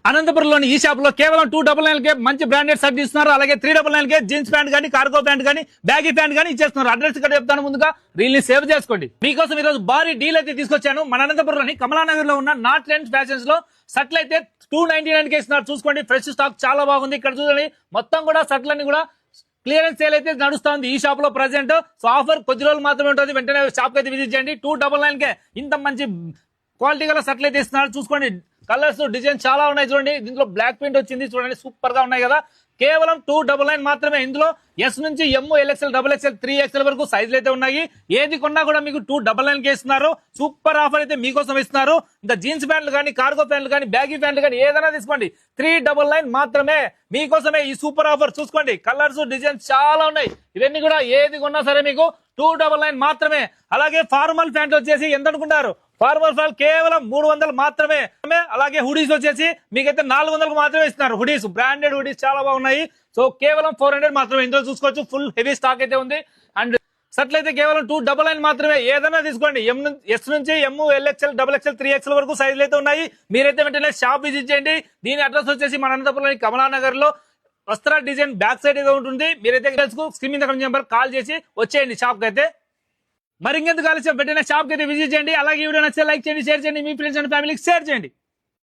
అనంతపురంలోని ఈ షాప్ లో కేవలం 299 కే మంచి బ్రాండెడ్ షర్ట్ ఇస్తున్నారు. అలాగే 399 కే జీన్స్ ప్యాంట్ గానీ, కార్గో ప్యాంట్ గానీ, బ్యాగీ ప్యాంట్ గానీ ఇచ్చేస్తున్నారు. అడ్రస్ ఇక్కడ చెప్తాను, ముందుగా రీల్ ని సేవ్ చేసుకోండి. మీకోసం ఈ రోజు భారీ డీల్ అయితే తీసుకొచ్చాను. మన అనంతపురంలోని కమలానగర్ లో ఉన్న నాట్ ట్రెండ్స్ ఫ్యాషన్స్ లో షర్ట్లు అయితే 299 కే ఇస్తున్నారు. చూసుకోండి, ఫ్రెష్ స్టాక్ చాలా బాగుంది. ఇక్కడ చూడండి, మొత్తం కూడా షర్ట్లన్నీ కూడా క్లియరెన్స్ సేల్ అయితే నడుస్తుంది ఈ షాప్ లో ప్రెసెంట్. సో ఆఫర్ కొద్ది రోజులు మాత్రమే ఉంటుంది. వెంటనే షాప్ కి అయితే విజిట్ చేయండి. 299 కే ఇంత మంచి క్వాలిటీ గల షర్ట్లు అయితే ఇస్తున్నారు. చూసుకోండి, కలర్స్ డిజైన్ చాలా ఉన్నాయి. చూడండి, దీంట్లో బ్లాక్ ప్రింట్ వచ్చింది. చూడండి, సూపర్ గా ఉన్నాయి కదా. కేవలం 299 మాత్రమే. ఇందులో ఎస్ నుంచి ఎం, ఎల్ఎక్స్ఎల్, డబుల్ ఎక్స్ఎల్, 3XL వరకు సైజులు అయితే ఉన్నాయి. ఏది కొన్నా కూడా మీకు 299 కే ఇస్తున్నారు. సూపర్ ఆఫర్ అయితే మీకోసం ఇస్తున్నారు. ఇంకా జీన్స్ ప్యాంట్లు కానీ, కార్గో ప్యాంట్లు కానీ, బ్యాగీ ప్యాంట్లు కానీ ఏదైనా తీసుకోండి, 399 మాత్రమే మీకోసమే ఈ సూపర్ ఆఫర్. చూసుకోండి, కలర్స్ డిజైన్స్ చాలా ఉన్నాయి. ఇవన్నీ కూడా ఏది కొన్నా సరే మీకు 299 మాత్రమే. అలాగే ఫార్మల్ ప్యాంట్ వచ్చేసి ఎంత అనుకుంటారు? ఫార్మల్ ప్యాంట్ కేవలం 300 మాత్రమే. అలాగే హుడీస్ వచ్చేసి మీకైతే 400 మాత్రమే ఇస్తున్నారు. హుడీస్, బ్రాండెడ్ హుడీస్ చాలా బాగున్నాయి. సో కేవలం 400 మాత్రమే. ఇందులో చూసుకోవచ్చు, ఫుల్ హెవీ స్టాక్ అయితే ఉంది. అండ్ షర్ట్లు అయితే కేవలం 299 మాత్రమే. ఏదైనా తీసుకోండి, ఎస్ నుంచి ఎం, ఎల్ఎక్స్ఎల్, డబుల్ ఎక్స్ఎల్, 3XL వరకు సైజులు అయితే ఉన్నాయి. మీరైతే వెంటనే షాప్ విజిట్ చేయండి. దీని అడ్రస్ వచ్చేసి మన అనంతపురంలోని కమలానగర్ లో వస్త్ర డిజైన్ బ్యాక్ సైడ్ అయితే ఉంటుంది. మీరైతే స్క్రీన్ మీద నెంబర్ కాల్ చేసి వచ్చేయండి షాప్ కి అయితే. మరి ఇంకెందుకు ఆలస్యం, వెంటనే షాప్ కి అయితే విజిట్ చేయండి. అలాగే వీడియో నచ్చితే లైక్ చేయండి, షేర్ చేయండి, మీ ఫ్రెండ్స్ అండ్ ఫ్యామిలీకి షేర్ చేయండి.